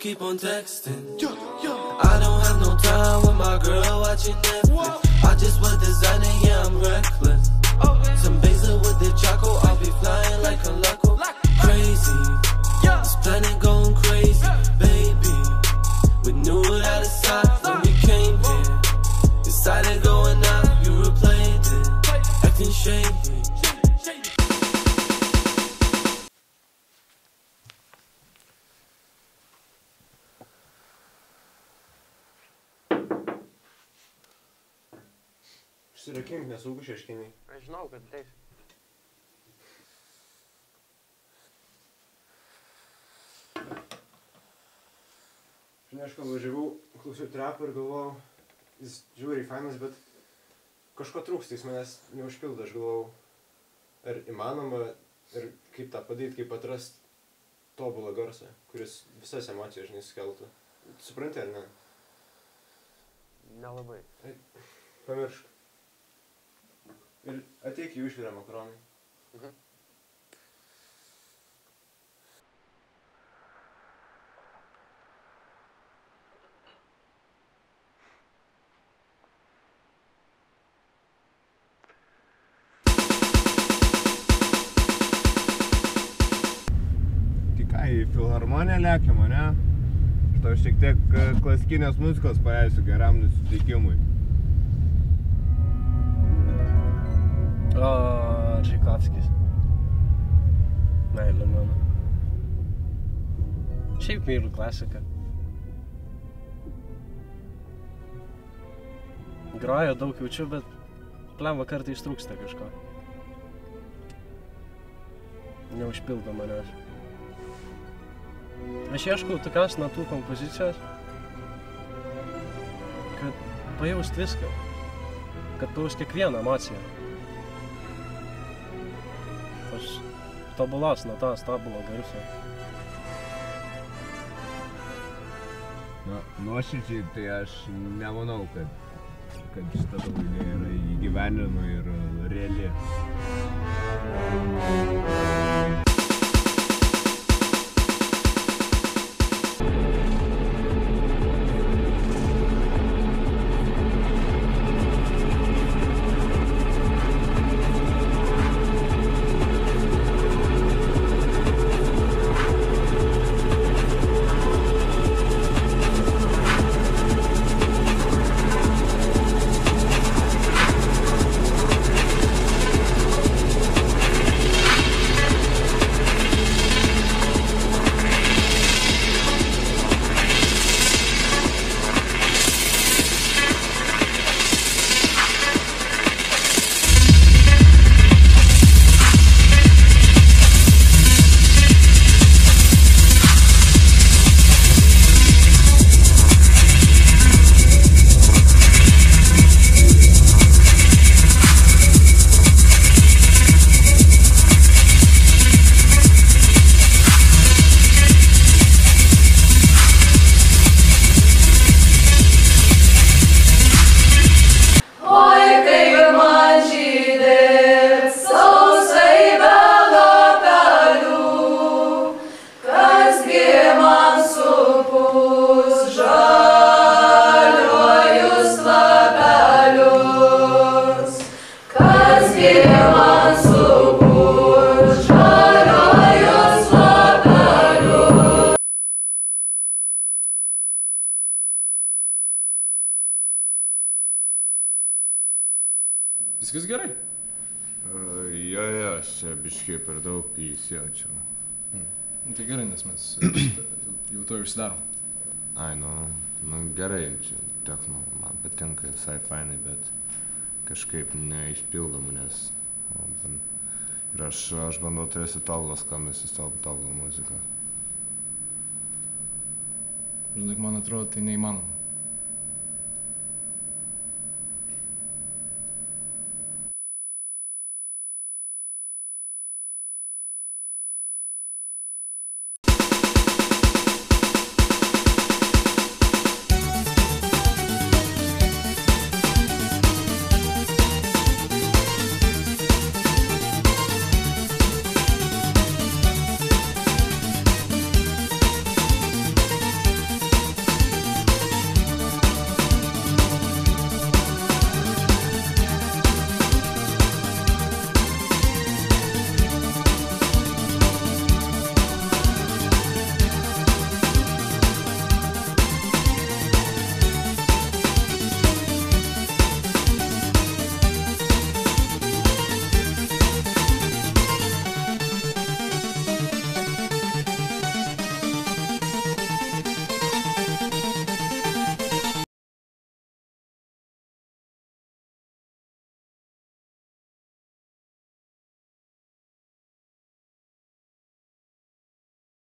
keep on texting. I don't have no time with my girl watching Netflix. I just wear designer, yeah, I'm reckless. Some basil with the choco, I'll be flying like a loco. Crazy, this planet going crazy, baby. We knew it out of sight when we came here. Decided going out, you replayed it, acting shady. Surakink, nesaugu šeškiniai. Aš žinau, kad taip. Žinai, aš važiavau, klausiau trapą ir galvojau, jis žiūriai fainas, bet kažko trūksta, jis manęs neužpildo. Aš galvojau, ar įmanoma ir kaip tą padaryti, kaip atrast tobulą garsą, kuris visas emocijas, žinai, skeltų. Supranti, ar ne? Nelabai. Pamiršk. Ir ateik jų išvirę makaronai. Tai ką, į filharmoniją lėkiam, ne? Aš tau šiek tiek klasikinės muzikos paleisiu geram nusiteikimui. Čaikovskis. Meilė mano. Šiaip myliu klasiką. Grojo daug jaučiu, bet plemva kartais trūksta kažko. Neužpildo manęs. Aš ieškau tokios natų kompozicijos, kad pajaust viską. Kad pajaust kiekvieną emociją. Aš tobulos natos, tobulo garso. Na, nuoširdžiai, tai aš nemanau, kad šita tavo idėja yra įgyvendinama ir reali. Viskas gerai? Jo, aš čia biškiai per daug įsijaučiau. Tai gerai, nes mes jau to užsidarom. Ai, nu gerai, čia techno man patinka visai fainai, bet kažkaip neišpildo manęs. Ir aš bandau turėsi tobulą skambesį, tobulą muziką. Žinai, man atrodo, tai neįmanoma.